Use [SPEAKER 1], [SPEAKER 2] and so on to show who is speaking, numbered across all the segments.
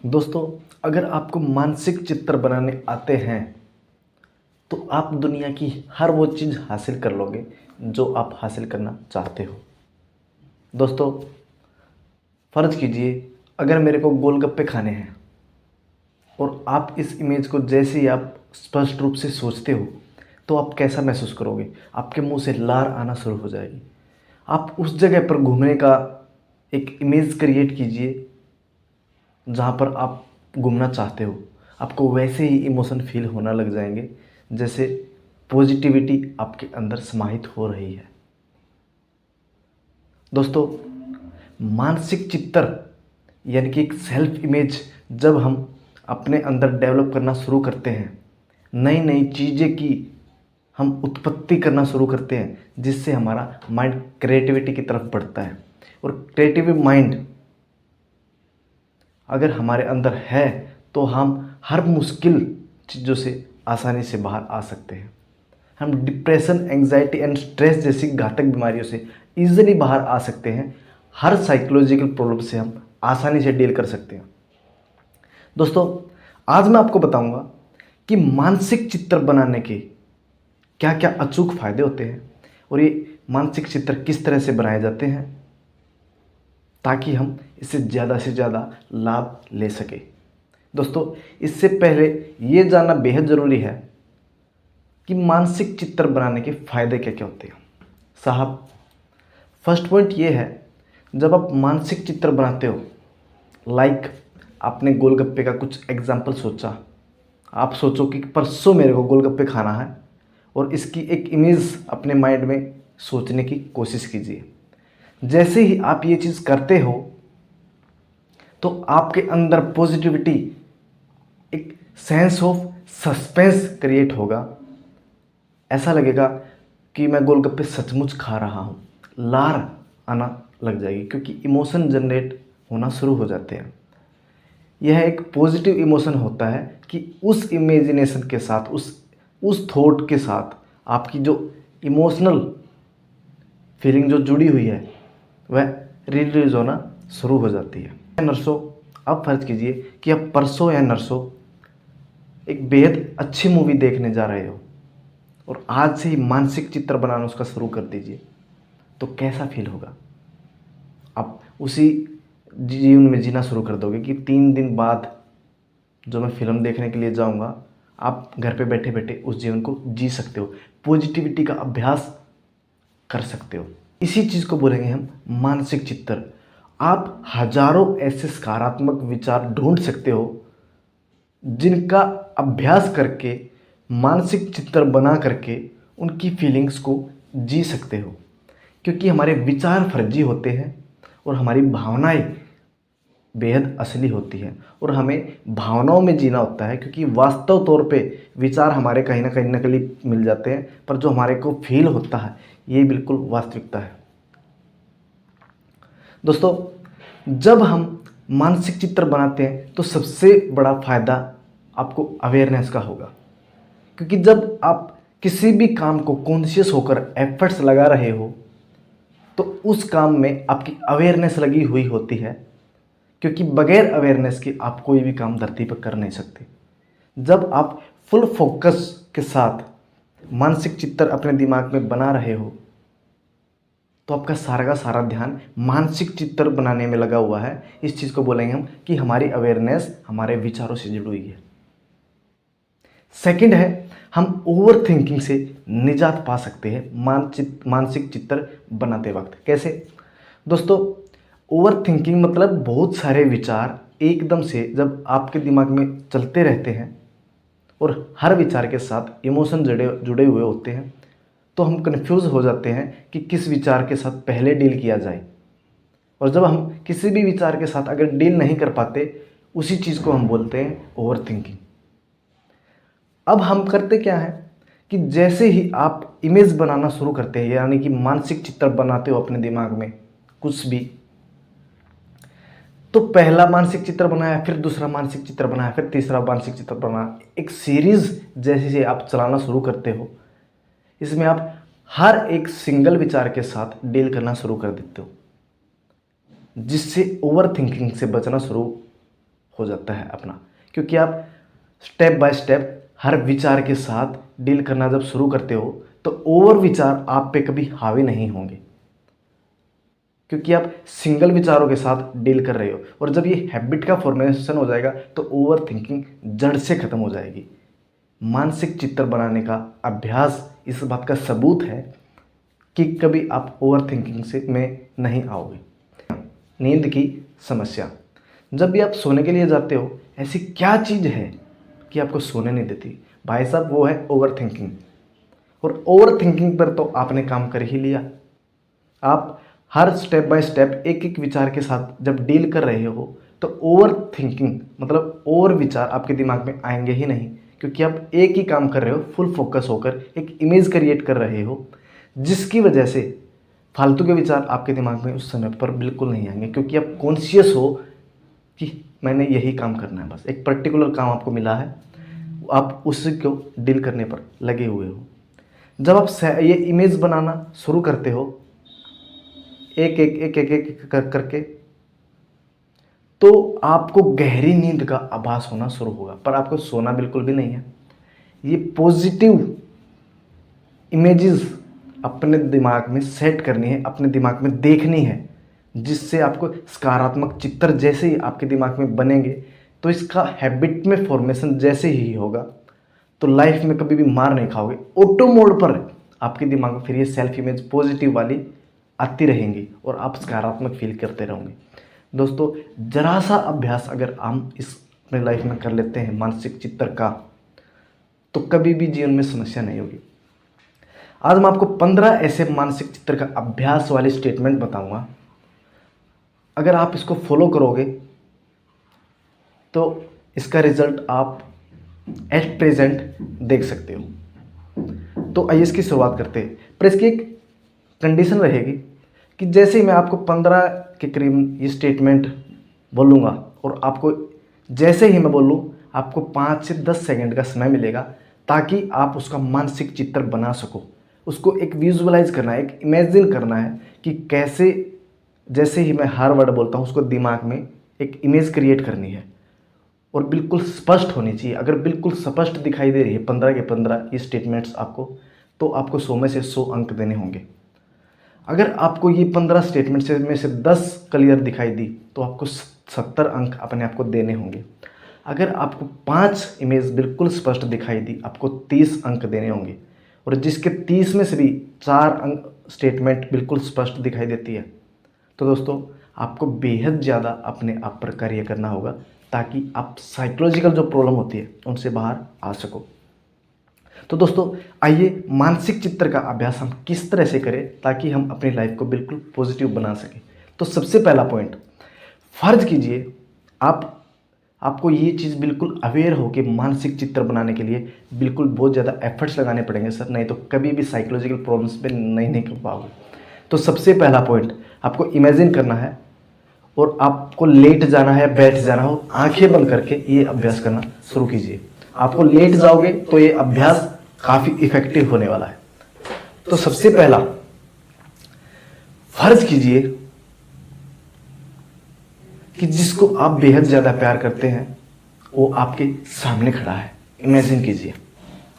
[SPEAKER 1] दोस्तों, अगर आपको मानसिक चित्र बनाने आते हैं तो आप दुनिया की हर वो चीज़ हासिल कर लोगे जो आप हासिल करना चाहते हो। दोस्तों, फ़र्ज़ कीजिए अगर मेरे को गोलगप्पे खाने हैं और आप इस इमेज को जैसे ही आप स्पष्ट रूप से सोचते हो तो आप कैसा महसूस करोगे? आपके मुंह से लार आना शुरू हो जाएगी। आप उस जगह पर घूमने का एक इमेज क्रिएट कीजिए जहाँ पर आप घूमना चाहते हो। आपको वैसे ही इमोशन फील होना लग जाएंगे जैसे पॉजिटिविटी आपके अंदर समाहित हो रही है। दोस्तों, मानसिक चित्र यानी कि एक सेल्फ इमेज जब हम अपने अंदर डेवलप करना शुरू करते हैं, नई नई चीज़ें की हम उत्पत्ति करना शुरू करते हैं, जिससे हमारा माइंड क्रिएटिविटी की तरफ बढ़ता है। और क्रिएटिव माइंड अगर हमारे अंदर है तो हम हर मुश्किल चीज़ों से आसानी से बाहर आ सकते हैं। हम डिप्रेशन, एंग्जाइटी एंड स्ट्रेस जैसी घातक बीमारियों से ईजिली बाहर आ सकते हैं। हर साइकोलॉजिकल प्रॉब्लम से हम आसानी से डील कर सकते हैं। दोस्तों, आज मैं आपको बताऊंगा कि मानसिक चित्र बनाने के क्या क्या अचूक फ़ायदे होते हैं और ये मानसिक चित्र किस तरह से बनाए जाते हैं ताकि हम इससे ज़्यादा लाभ ले सकें। दोस्तों, इससे पहले ये जानना बेहद ज़रूरी है कि मानसिक चित्र बनाने के फ़ायदे क्या क्या होते हैं। साहब, फर्स्ट पॉइंट ये है, जब आप मानसिक चित्र बनाते हो, लाइक आपने गोलगप्पे का कुछ एग्जाम्पल सोचा। आप सोचो कि परसों मेरे को गोलगप्पे खाना है और इसकी एक इमेज अपने माइंड में सोचने की कोशिश कीजिए। जैसे ही आप ये चीज़ करते हो तो आपके अंदर पॉजिटिविटी, एक सेंस ऑफ सस्पेंस क्रिएट होगा। ऐसा लगेगा कि मैं गोलगप्पे सचमुच खा रहा हूँ। लार आना लग जाएगी क्योंकि इमोशन जनरेट होना शुरू हो जाते हैं। यह एक पॉजिटिव इमोशन होता है कि उस इमेजिनेशन के साथ, उस थॉट के साथ आपकी जो इमोशनल फीलिंग जो जुड़ी हुई है वह रिलीज होना शुरू हो जाती है। नर्सों, अब फर्ज कीजिए कि आप परसों या नर्सों एक बेहद अच्छी मूवी देखने जा रहे हो और आज से ही मानसिक चित्र बनाना उसका शुरू कर दीजिए, तो कैसा फील होगा? आप उसी जीवन में जीना शुरू कर दोगे कि 3 दिन बाद जो मैं फ़िल्म देखने के लिए जाऊंगा, आप घर पे बैठे बैठे उस जीवन को जी सकते हो। पॉजिटिविटी का अभ्यास कर सकते हो। इसी चीज़ को बोलेंगे हम मानसिक चित्र। आप हजारों ऐसे सकारात्मक विचार ढूंढ सकते हो जिनका अभ्यास करके, मानसिक चित्र बना करके उनकी फीलिंग्स को जी सकते हो। क्योंकि हमारे विचार फर्जी होते हैं और हमारी भावनाएं बेहद असली होती हैं और हमें भावनाओं में जीना होता है। क्योंकि वास्तव तौर पे विचार हमारे कहीं ना कहीं नकली मिल जाते हैं, पर जो हमारे को फील होता है ये बिल्कुल वास्तविकता है। दोस्तों, जब हम मानसिक चित्र बनाते हैं तो सबसे बड़ा फ़ायदा आपको अवेयरनेस का होगा। क्योंकि जब आप किसी भी काम को कॉन्शियस होकर एफर्ट्स लगा रहे हो तो उस काम में आपकी अवेयरनेस लगी हुई होती है। क्योंकि बगैर अवेयरनेस के आप कोई भी काम धरती पर कर नहीं सकते। जब आप फुल फोकस के साथ मानसिक चित्र अपने दिमाग में बना रहे हो तो आपका सारा का सारा ध्यान मानसिक चित्र बनाने में लगा हुआ है। इस चीज़ को बोलेंगे हम कि हमारी अवेयरनेस हमारे विचारों से जुड़ी हुई है। सेकंड है, हम ओवर थिंकिंग से निजात पा सकते हैं मानसिक चित्र बनाते वक्त। कैसे? दोस्तों, ओवर थिंकिंग मतलब बहुत सारे विचार एकदम से जब आपके दिमाग में चलते रहते हैं और हर विचार के साथ इमोशन जुड़े हुए होते हैं, तो हम कन्फ्यूज़ हो जाते हैं कि किस विचार के साथ पहले डील किया जाए। और जब हम किसी भी विचार के साथ अगर डील नहीं कर पाते, उसी चीज़ को हम बोलते हैं ओवर थिंकिंग। अब हम करते क्या है कि जैसे ही आप इमेज बनाना शुरू करते हैं, यानी कि मानसिक चित्र बनाते हो अपने दिमाग में कुछ भी, तो पहला मानसिक चित्र बनाया, फिर दूसरा मानसिक चित्र बनाया, फिर तीसरा मानसिक चित्र बनाया, एक सीरीज जैसे से आप चलाना शुरू करते हो। इसमें आप हर एक सिंगल विचार के साथ डील करना शुरू कर देते हो, जिससे ओवर थिंकिंग से बचना शुरू हो जाता है अपना, क्योंकि आप स्टेप बाय स्टेप हर विचार के साथ डील करना जब शुरू करते हो तो ओवर विचार आप पे कभी हावी नहीं होंगे, क्योंकि आप सिंगल विचारों के साथ डील कर रहे हो। और जब ये हैबिट का फॉर्मेशन हो जाएगा तो ओवर थिंकिंग जड़ से खत्म हो जाएगी। मानसिक चित्र बनाने का अभ्यास इस बात का सबूत है कि कभी आप ओवर थिंकिंग से में नहीं आओगे। नींद की समस्या, जब भी आप सोने के लिए जाते हो, ऐसी क्या चीज़ है कि आपको सोने नहीं देती? भाई साहब, वो है ओवर थिंकिंग। और ओवर थिंकिंग पर तो आपने काम कर ही लिया। आप हर स्टेप बाय स्टेप एक एक विचार के साथ जब डील कर रहे हो तो ओवर थिंकिंग मतलब और विचार आपके दिमाग में आएंगे ही नहीं, क्योंकि आप एक ही काम कर रहे हो, फुल फोकस होकर एक इमेज क्रिएट कर रहे हो, जिसकी वजह से फालतू के विचार आपके दिमाग में उस समय पर बिल्कुल नहीं आएंगे, क्योंकि आप कॉन्शियस हो कि मैंने यही काम करना है। बस एक पर्टिकुलर काम आपको मिला है, आप उसी को डील करने पर लगे हुए हो। जब आप ये इमेज बनाना शुरू करते हो एक एक एक एक एक कर करके, तो आपको गहरी नींद का आभास होना शुरू होगा, पर आपको सोना बिल्कुल भी नहीं है। ये पॉजिटिव इमेजेस अपने दिमाग में सेट करनी है, अपने दिमाग में देखनी है, जिससे आपको सकारात्मक चित्र जैसे ही आपके दिमाग में बनेंगे तो इसका हैबिट में फॉर्मेशन जैसे ही होगा तो लाइफ में कभी भी मार नहीं खाओगे। ऑटो मोड पर आपके दिमाग में फिर ये सेल्फ इमेज पॉजिटिव वाली आती रहेंगी और आप सकारात्मक फील करते रहोगे। दोस्तों, जरा सा अभ्यास अगर हम इस अपने लाइफ में कर लेते हैं मानसिक चित्र का, तो कभी भी जीवन में समस्या नहीं होगी। आज मैं आपको 15 ऐसे मानसिक चित्र का अभ्यास वाले स्टेटमेंट बताऊंगा। अगर आप इसको फॉलो करोगे तो इसका रिजल्ट आप एट प्रेजेंट देख सकते हो। तो आइए इसकी शुरुआत करते हैं, पर इसकी एक कंडीशन रहेगी कि जैसे ही मैं आपको 15 के करीब ये स्टेटमेंट बोलूँगा और आपको जैसे ही मैं बोलूँ आपको 5 से 10 सेकंड का समय मिलेगा ताकि आप उसका मानसिक चित्र बना सको। उसको एक विजुअलाइज करना है, एक इमेजिन करना है कि कैसे, जैसे ही मैं हर वर्ड बोलता हूँ उसको दिमाग में एक इमेज क्रिएट करनी है और बिल्कुल स्पष्ट होनी चाहिए। अगर बिल्कुल स्पष्ट दिखाई दे रही है 15 के 15 ये स्टेटमेंट्स आपको, तो आपको 100 में से 100 अंक देने होंगे। अगर आपको ये 15 स्टेटमेंट से में से 10 क्लियर दिखाई दी तो आपको 70 अंक अपने आप को देने होंगे। अगर आपको 5 इमेज बिल्कुल स्पष्ट दिखाई दी आपको 30 अंक देने होंगे। और जिसके 30 में से भी 4 अंक स्टेटमेंट बिल्कुल स्पष्ट दिखाई देती है, तो दोस्तों आपको बेहद ज़्यादा अपने आप पर कार्य करना होगा ताकि आप साइकोलॉजिकल जो प्रॉब्लम होती है उनसे बाहर आ सको। तो दोस्तों, आइए मानसिक चित्र का अभ्यास हम किस तरह से करें ताकि हम अपनी लाइफ को बिल्कुल पॉजिटिव बना सकें। तो सबसे पहला पॉइंट, फर्ज कीजिए आपको ये चीज़ बिल्कुल अवेयर हो कि मानसिक चित्र बनाने के लिए बिल्कुल बहुत ज़्यादा एफर्ट्स लगाने पड़ेंगे सर, नहीं तो कभी भी साइकोलॉजिकल प्रॉब्लम्स पे नहीं कर पाओगे। तो सबसे पहला पॉइंट, आपको इमेजिन करना है और आपको लेट जाना है, बैठ जाना हो, आंखें बंद करके ये अभ्यास करना शुरू कीजिए। आपको लेट जाओगे तो ये अभ्यास काफ़ी इफेक्टिव होने वाला है। तो सबसे पहला, फर्ज कीजिए कि जिसको आप बेहद ज़्यादा प्यार करते हैं वो आपके सामने खड़ा है। इमेजिन कीजिए।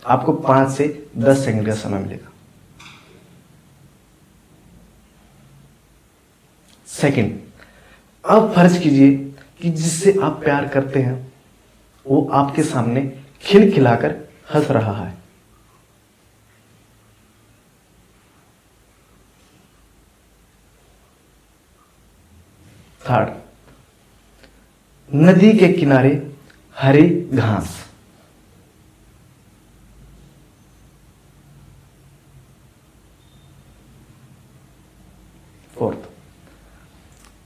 [SPEAKER 1] आपको 5 से 10 सेकंड का समय मिलेगा। सेकंड, अब फर्ज कीजिए कि जिससे आप प्यार करते हैं वो आपके सामने खिलखिलाकर हंस रहा है। थर्ड, नदी के किनारे हरी घास। फोर्थ,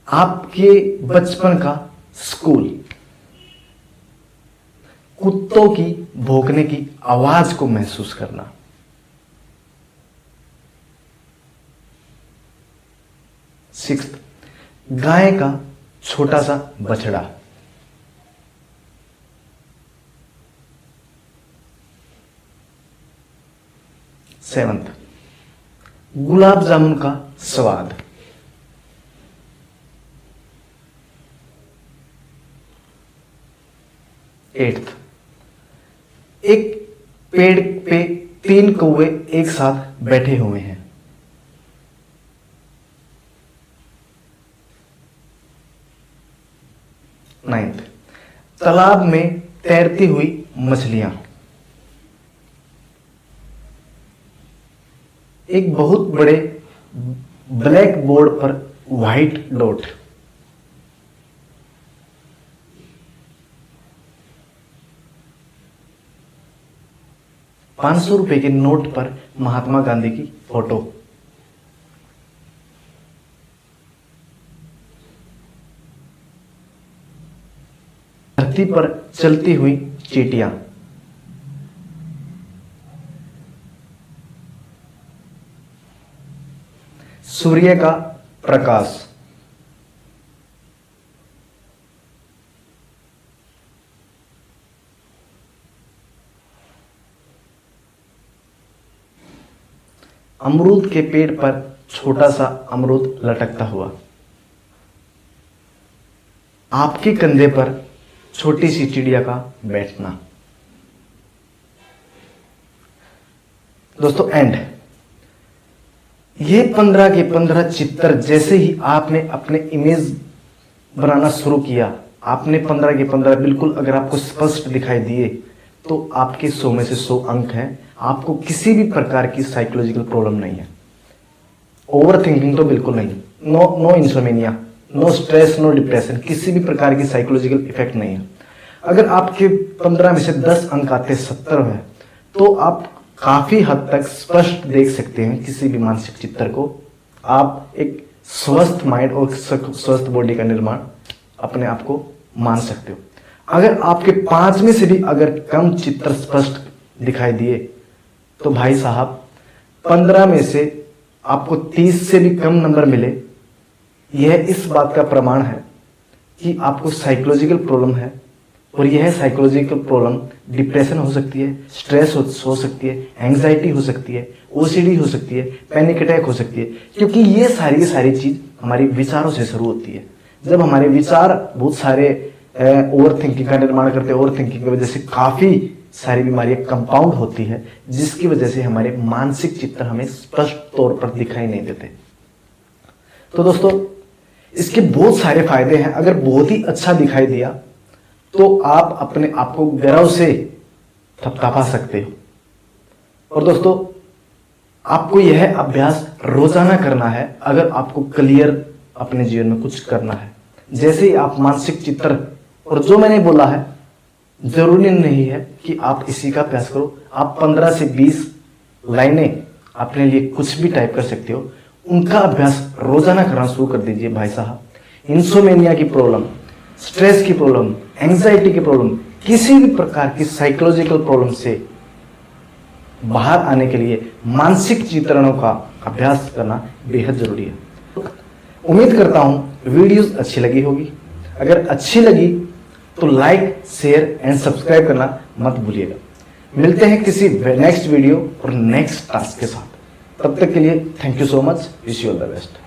[SPEAKER 1] आपके बचपन का स्कूल, कुत्तों की भौंकने की आवाज को महसूस करना। सिक्स्थ, गाय का छोटा सा बछड़ा। सेवंथ, गुलाब जामुन का स्वाद। 8th, एक पेड़ पे 3 कौवे एक साथ बैठे हुए हैं। 9th, तालाब में तैरती हुई मछलियां। एक बहुत बड़े ब्लैक बोर्ड पर व्हाइट डॉट। ₹500 के नोट पर महात्मा गांधी की फोटो। धरती पर चलती हुई चींटियां। सूर्य का प्रकाश। अमरूद के पेड़ पर छोटा सा अमरूद लटकता हुआ। आपके कंधे पर छोटी सी चिड़िया का बैठना। दोस्तों एंड, ये 15 के 15 चित्र जैसे ही आपने अपने इमेज बनाना शुरू किया, आपने 15 के 15 बिल्कुल अगर आपको स्पष्ट दिखाई दिए तो आपके 100 में से 100 अंक हैं। आपको किसी भी प्रकार की साइकोलॉजिकल प्रॉब्लम नहीं है, ओवर थिंकिंग तो बिल्कुल नहीं, no insomnia, no stress, no depression, किसी भी प्रकार की साइकोलॉजिकल इफेक्ट नहीं है। अगर आपके 15 में से 10 अंक आते 70 है तो आप काफी हद तक स्पष्ट देख सकते हैं किसी भी मानसिक चित्र को। आप एक स्वस्थ माइंड और स्वस्थ बॉडी का निर्माण अपने आप को मान सकते हो। अगर आपके 5 में से भी अगर कम चित्र स्पष्ट दिखाई दिए तो भाई साहब 15 में से आपको 30 से भी कम नंबर मिले, यह इस बात का प्रमाण है कि आपको साइकोलॉजिकल प्रॉब्लम है। और यह साइकोलॉजिकल प्रॉब्लम डिप्रेशन हो सकती है, स्ट्रेस हो सकती है, एंग्जाइटी हो सकती है, ओसीडी हो सकती है, पैनिक अटैक हो सकती है, क्योंकि ये सारी की सारी चीज हमारी विचारों से शुरू होती है। जब हमारे विचार बहुत सारे ओवर थिंकिंग का निर्माण करते हैं, ओवर थिंकिंग की वजह से काफी सारी बीमारियां कंपाउंड होती है, जिसकी वजह से हमारे मानसिक चित्र हमें स्पष्ट तौर पर दिखाई नहीं देते। तो दोस्तों इसके बहुत सारे फायदे हैं। अगर बहुत ही अच्छा दिखाई दिया तो आप अपने आप को गर्व से थपथपा सकते हो। और दोस्तों आपको यह अभ्यास रोजाना करना है अगर आपको क्लियर अपने जीवन में कुछ करना है। जैसे ही आप मानसिक चित्र, और जो मैंने बोला है जरूरी नहीं है कि आप इसी का अभ्यास करो, आप 15 से 20 लाइनें अपने लिए कुछ भी टाइप कर सकते हो, उनका अभ्यास रोजाना करना शुरू कर दीजिए भाई साहब। इंसोमेनिया की प्रॉब्लम, स्ट्रेस की प्रॉब्लम, एंग्जाइटी की प्रॉब्लम, किसी भी प्रकार की साइकोलॉजिकल प्रॉब्लम से बाहर आने के लिए मानसिक चित्रणों का अभ्यास करना बेहद जरूरी है। उम्मीद करता हूं वीडियोस अच्छी लगी होगी। अगर अच्छी लगी तो लाइक, शेयर एंड सब्सक्राइब करना मत भूलिएगा। मिलते हैं किसी नेक्स्ट वीडियो और नेक्स्ट टास्क के साथ। तब तक के लिए thank you so much, wish you all the best.